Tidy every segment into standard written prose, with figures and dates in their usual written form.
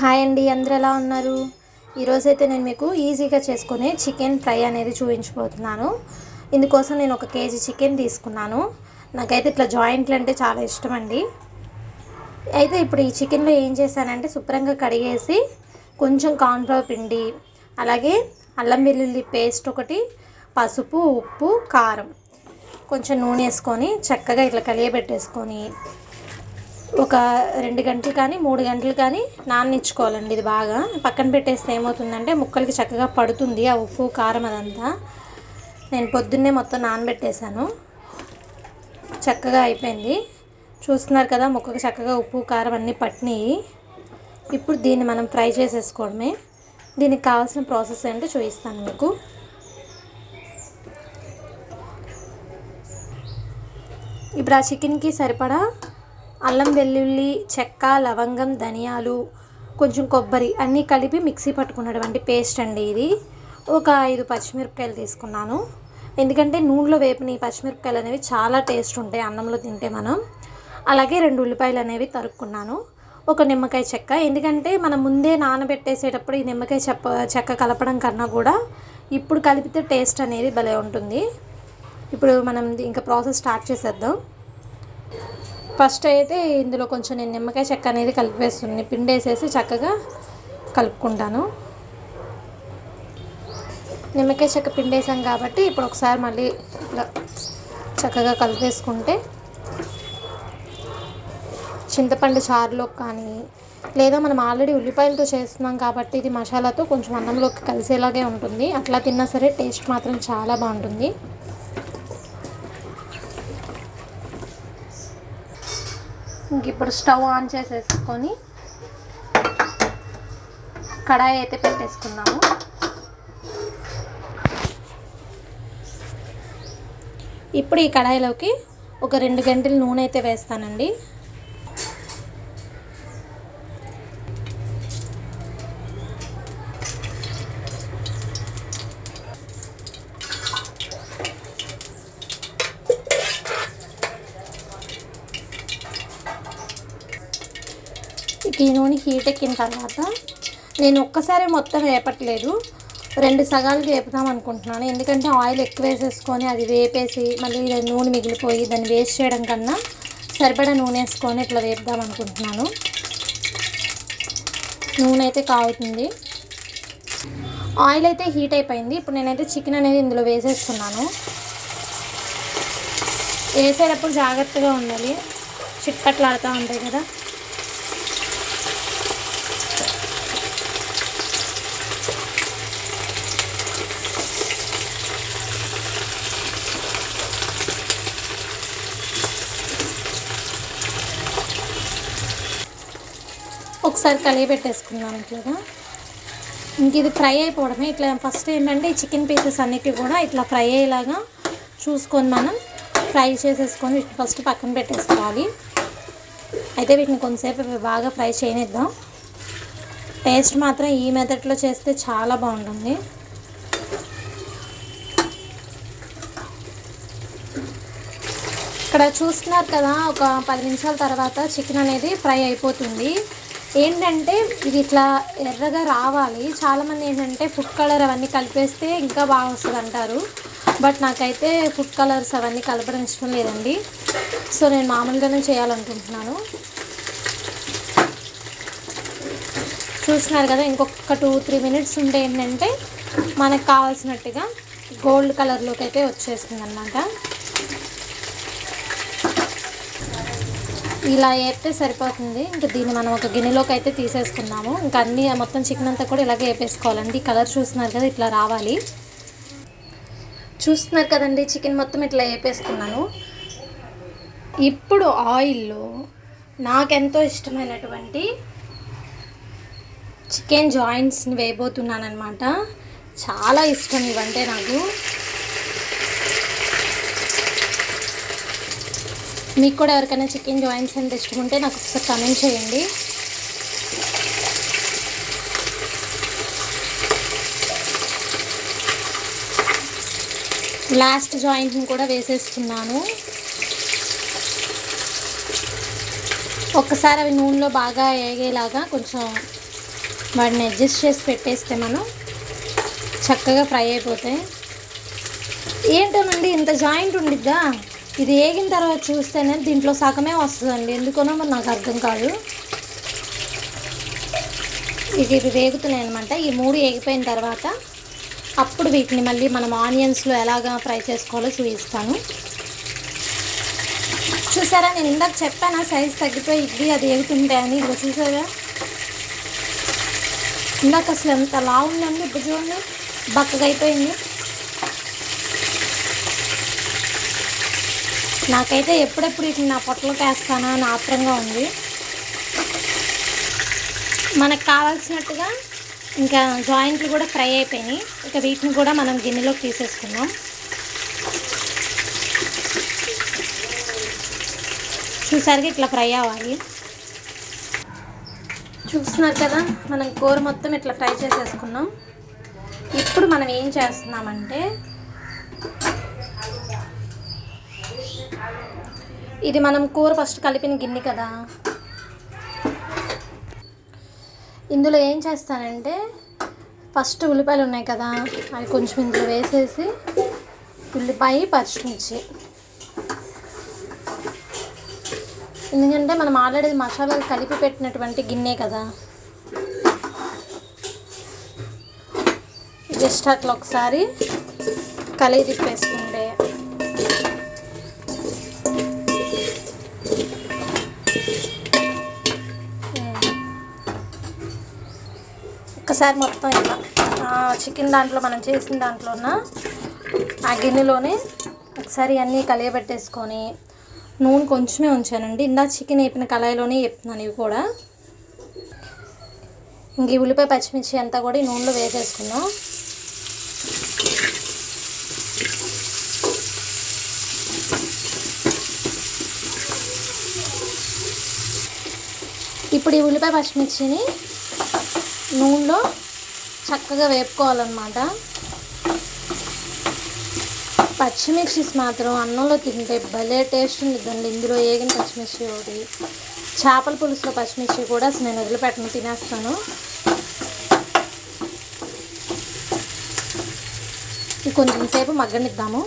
Hi అండి, అందరూ ఎలా ఉన్నారు? ఈరోజైతే నేను మీకు ఈజీగా చేసుకునే చికెన్ ఫ్రై అనేది చూపించబోతున్నాను. ఇందుకోసం నేను 1 కేజీ చికెన్ తీసుకున్నాను. నాకైతే ఇట్లా జాయింట్లు అంటే చాలా ఇష్టం అండి. అయితే ఇప్పుడు ఈ చికెన్లో ఏం చేశానంటే శుభ్రంగా కడిగేసి కొంచెం కార్న్‌ఫ్లవర్ పిండి, అలాగే అల్లం వెల్లుల్లి పేస్ట్ ఒకటి, పసుపు, ఉప్పు, కారం, కొంచెం నూనె వేసుకొని చక్కగా ఇట్లా కలియబెట్టేసుకొని ఒక 2 గంటలు కానీ 3 గంటలు కానీ నాననిచ్చుకోవాలండి. ఇది బాగా పక్కన పెట్టేస్తే ఏమవుతుందంటే ముక్కలకి చక్కగా పడుతుంది ఆ ఉప్పు కారం అదంతా. నేను పొద్దున్నే మొత్తం నానబెట్టేశాను. చక్కగా అయిపోయింది. చూస్తున్నారు కదా, ముక్కకి చక్కగా ఉప్పు కారం అన్నీ పట్టినాయి. ఇప్పుడు దీన్ని మనం ఫ్రై చేసేసుకోవడమే. దీనికి కావాల్సిన ప్రాసెస్ ఏంటో చూపిస్తాను మీకు. ఇప్పుడు ఆ చికెన్కి సరిపడా అల్లం వెల్లుల్లి, చెక్క, లవంగం, ధనియాలు, కొంచెం కొబ్బరి అన్నీ కలిపి మిక్సీ పట్టుకున్నటువంటి పేస్ట్ అండి ఇది. ఒక 5 పచ్చిమిరపకాయలు తీసుకున్నాను. ఎందుకంటే నూనెలో వేపిన ఈ పచ్చిమిరపకాయలు అనేవి చాలా టేస్ట్ ఉంటాయి అన్నంలో తింటే మనం. అలాగే 2 ఉల్లిపాయలు అనేవి తరుక్కున్నాను. ఒక నిమ్మకాయ చెక్క. ఎందుకంటే మనం ముందే నానబెట్టేసేటప్పుడు ఈ నిమ్మకాయ చెక్క కలపడం కన్నా కూడా ఇప్పుడు కలిపితే టేస్ట్ అనేది భలే ఉంటుంది. ఇప్పుడు మనం ఇంకా ప్రాసెస్ స్టార్ట్ చేసేద్దాం. ఫస్ట్ అయితే ఇందులో కొంచెం నేను నిమ్మకాయ చెక్క అనేది కలిపేస్తుంది. పిండి వేసేసి చక్కగా కలుపుకుంటాను. నిమ్మకాయ చెక్క పిండి వేసాం కాబట్టి ఇప్పుడు ఒకసారి మళ్ళీ ఇలా చక్కగా కలిపేసుకుంటే చింతపండు చారులో కానీ, లేదా మనం ఆల్రెడీ ఉల్లిపాయలతో చేస్తున్నాం కాబట్టి ఇది మసాలాతో కొంచెం అన్నంలోకి కలిసేలాగే ఉంటుంది. అట్లా తిన్నా సరే టేస్ట్ మాత్రం చాలా బాగుంటుంది. ఇంక ఇప్పుడు స్టవ్ ఆన్ చేసేసుకొని కడాయి అయితే పెట్టేసుకున్నాము. ఇప్పుడు ఈ కడాయిలోకి ఒక 2 గంటలు నూనె అయితే వేస్తానండి. ఈ నూనె హీట్ ఎక్కిన తర్వాత నేను ఒక్కసారి మొత్తం వేపట్లేదు, 2 సగాలుగా వేపుదాం అనుకుంటున్నాను. ఎందుకంటే ఆయిల్ ఎక్కువ వేసేసుకొని అది వేపేసి మళ్ళీ నూనె మిగిలిపోయి దాన్ని వేస్ట్ చేయడం కన్నా సరిపడా నూనె వేసుకొని ఇట్లా వేపుదాం అనుకుంటున్నాను. నూనె అయితే కాగుతుంది. ఆయిల్ అయితే హీట్ అయిపోయింది. ఇప్పుడు నేనైతే చికెన్ అనేది ఇందులో వేసేస్తున్నాను. వేసేటప్పుడు జాగ్రత్తగా ఉండాలి, చిట్పట్లాడుతూ ఉంటాయి కదా. ఒకసారి కలియబెట్టేసుకున్నాను ఇట్లాగా. ఇంక ఇది ఫ్రై అయిపోవడమే. ఇట్లా ఫస్ట్ ఏంటంటే ఈ చికెన్ పీసెస్ అన్నిటి కూడా ఇట్లా ఫ్రై అయ్యేలాగా చూసుకొని మనం ఫ్రై చేసేసుకొని ఫస్ట్ పక్కన పెట్టేసుకోవాలి. అయితే వీటిని కొంతసేపు బాగా ఫ్రై చేయనిద్దాం. టేస్ట్ మాత్రం ఈ మెథడ్లో చేస్తే చాలా బాగుంటుంది. ఇక్కడ చూస్తున్నారు కదా, ఒక 10 నిమిషాల తర్వాత చికెన్ అనేది ఫ్రై అయిపోతుంది. ఏంటంటే ఇది ఇట్లా ఎర్రగా రావాలి. చాలామంది ఏంటంటే ఫుడ్ కలర్ అవన్నీ కలిపేస్తే ఇంకా బాగా వస్తుంది అంటారు. బట్ నాకైతే ఫుడ్ కలర్స్ అవన్నీ కలపడం ఇష్టం లేదండి. సో నేను మామూలుగానే చేయాలనుకుంటున్నాను. చూస్తున్నారు కదా, ఇంకొక 2-3 మినిట్స్ ఉంటే ఏంటంటే మనకు కావాల్సినట్టుగా గోల్డ్ కలర్లోకి అయితే వచ్చేస్తుంది అన్నమాట. ఇలా వేపితే సరిపోతుంది. ఇంకా దీన్ని మనం ఒక గిన్నెలోకి అయితే తీసేసుకున్నాము. ఇంకా అన్నీ మొత్తం చికెన్ అంతా కూడా ఇలాగే వేపేసుకోవాలండి. కలర్ చూస్తున్నారు కదా, ఇట్లా రావాలి. చూస్తున్నారు కదండి, చికెన్ మొత్తం ఇట్లా వేపేసుకున్నాను. ఇప్పుడు ఆయిల్లో నాకెంతో ఇష్టమైనటువంటి చికెన్ జాయింట్స్ని వేయబోతున్నాను అనమాట. చాలా ఇష్టం ఇవంటే నాకు. మీకు కూడా ఎవరికైనా చికెన్ జాయింట్స్ అంటే ఇష్టం ఉంటే నాకు ఒకసారి కామెంట్ చేయండి. లాస్ట్ జాయింట్ని కూడా వేసేస్తున్నాను. ఒక్కసారి అవి నూనెలో బాగా వేగేలాగా కొంచెం వాటిని అడ్జస్ట్ చేసి పెట్టేస్తే మనం చక్కగా ఫ్రై అయిపోతాయి. ఏంటోనండి ఇంత జాయింట్ ఉండిద్దా, ఇది వేగిన తర్వాత చూస్తేనే దీంట్లో సగమే వస్తుందండి, ఎందుకనో మరి నాకు అర్థం కాదు. ఇవి వేగుతున్నాయి అనమాట. ఈ 3 వేగిపోయిన తర్వాత అప్పుడు వీటిని మళ్ళీ మనం ఆనియన్స్లో ఎలాగా ఫ్రై చేసుకోవాలో చూపిస్తాను. చూసారా, నేను ఇందాక చెప్పానా సైజ్ తగ్గిపోయి ఇది అది వేగుతుంటాయని. ఇప్పుడు చూసారా, ఇందాక అసలు ఎంత లావు ఉందండి, ఇప్పుడు చూడండి బక్కగా అయిపోయింది. నాకైతే ఎప్పుడెప్పుడు వీటిని నా పొట్టలోకి వేస్తానా అని ఆత్రంగా ఉంది. మనకు కావాల్సినట్టుగా ఇంకా జాయింట్లు కూడా ఫ్రై అయిపోయినాయి. ఇక వీటిని కూడా మనం గిన్నెలోకి తీసేసుకుందాం. చూసారుగా ఇట్లా ఫ్రై అవ్వాలి. చూస్తున్నారు కదా, మనం కూర మొత్తం ఇట్లా ఫ్రై చేసేసుకున్నాం. ఇప్పుడు మనం ఏం చేస్తున్నామంటే, ఇది మనం కూర ఫస్ట్ కలిపిన గిన్నె కదా, ఇందులో ఏం చేస్తానంటే ఫస్ట్ ఉల్లిపాయలు ఉన్నాయి కదా, అవి కొంచెం ఇందులో వేసేసి ఉల్లిపాయ పచ్చిమిర్చి, ఎందుకంటే మనం ఆల్రెడీ మసాలాలు కలిపి పెట్టినటువంటి గిన్నె కదా, జస్ట్ అట్లా ఒకసారి కలిగి తిప్పేసుకుంటే ఒకసారి మొత్తం ఇలా చికెన్ దాంట్లో మనం చేసిన దాంట్లోన ఆ గిన్నెలోనే ఒకసారి అన్నీ కలియబెట్టేసుకొని, నూనె కొంచెమే ఉంచానండి, ఇందా చికెన్ వేపిన కళాయిలోనే వేపుతున్నాను. ఇవి కూడా ఇంక ఈ ఉల్లిపాయ పచ్చిమిర్చి అంతా కూడా ఈ నూనెలో వేసేసుకున్నాం. ఇప్పుడు ఈ ఉల్లిపాయ పచ్చిమిర్చిని నూనెలో చక్కగా వేపుకోవాలన్నమాట. పచ్చిమిర్చి మాత్రం అన్నంలో తింటే భలే టేస్ట్ ఉంటుందండి. ఇందులో వేగిన పచ్చిమిర్చి ఒకటి, చేపల పులుసులో పచ్చిమిర్చి కూడా అసలు నేను వదిలిపెట్టను, తినేస్తాను. కొంచెం సేపు మగ్గనిద్దాము.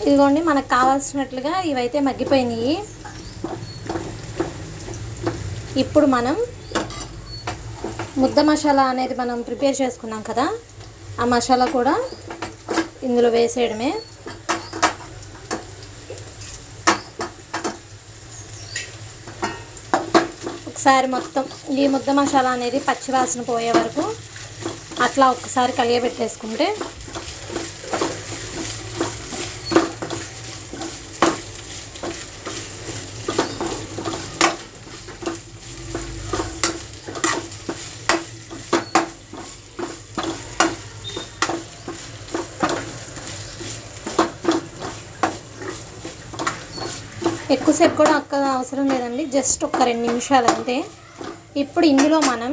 ఇదిగోండి మనకు కావాల్సినట్లుగా ఇవైతే మగ్గిపోయినాయి. ఇప్పుడు మనం ముద్ద మసాలా అనేది మనం ప్రిపేర్ చేసుకున్నాం కదా, ఆ మసాలా కూడా ఇందులో వేసేయడమే. ఒకసారి మొత్తం ఈ ముద్ద మసాలా అనేది పచ్చివాసన పోయే వరకు అట్లా ఒక్కసారి కలియబెట్టేసుకుంటే ఎక్కువసేపు కూడా అవసరం లేదండి, జస్ట్ ఒక 2 నిమిషాలు అంతే. ఇప్పుడు ఇందులో మనం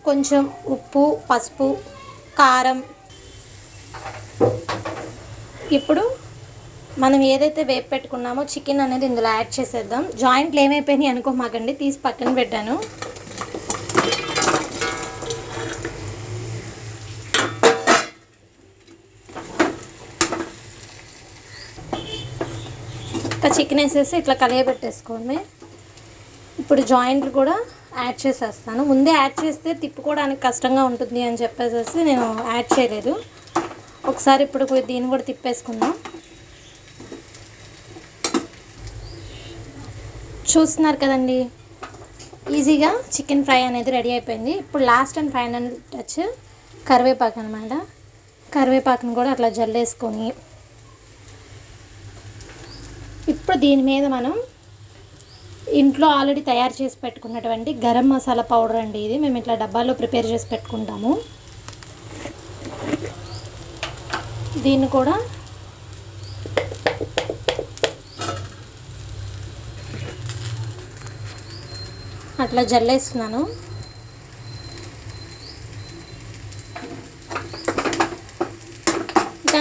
కొంచెం ఉప్పు, పసుపు, కారం, ఇప్పుడు మనం ఏదైతే వేపు పెట్టుకున్నామో చికెన్ అనేది ఇందులో యాడ్ చేసేద్దాం. జాయింట్లు ఏమైపోయినాయి అనుకోమాకండి, తీసి పక్కన పెట్టాను. చికెన్ వేసేసి ఇట్లా కలియబెట్టేసుకోండి. ఇప్పుడు జాయింట్లు కూడా యాడ్ చేసేస్తాను. ముందే యాడ్ చేస్తే తిప్పుకోవడానికి కష్టంగా ఉంటుంది అని చెప్పేసి నేను యాడ్ చేయలేదు. ఒకసారి ఇప్పుడు దీన్ని కూడా తిప్పేసుకుందాం. చూస్తున్నారు కదండి, ఈజీగా చికెన్ ఫ్రై అనేది రెడీ అయిపోయింది. ఇప్పుడు లాస్ట్ అండ్ ఫైనల్ టచ్ కరివేపాకు అనమాట. కరివేపాకును కూడా అట్లా జల్లేసుకొని ఇప్పుడు దీని మీద మనం ఇంట్లో ఆల్రెడీ తయారు చేసి పెట్టుకున్నటువంటి గరం మసాలా పౌడర్ అండి, ఇది మేము ఇట్లా డబ్బాలో ప్రిపేర్ చేసి పెట్టుకుంటాము. దీన్ని కూడా అట్లా జల్లేస్తున్నాను.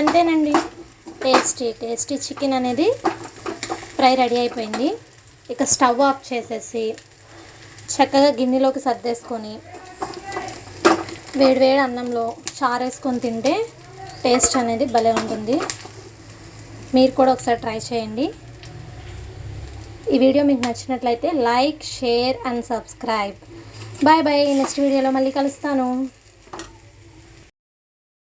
అంతేనండి, టేస్టీ చికెన్ అనేది ఫ్రై రెడీ అయిపోయింది. ఇక స్టవ్ ఆఫ్ చేసేసి చక్కగా గిన్నెలోకి సర్దేసుకొని వేడివేడి అన్నంలో చారు వేసుకొని తింటే టేస్ట్ అనేది భలే ఉంటుంది. మీరు కూడా ఒకసారి ట్రై చేయండి. ఈ వీడియో మీకు నచ్చినట్లయితే like, share and subscribe. Bye bye. Next వీడియోలో మళ్ళీ కలుస్తాను.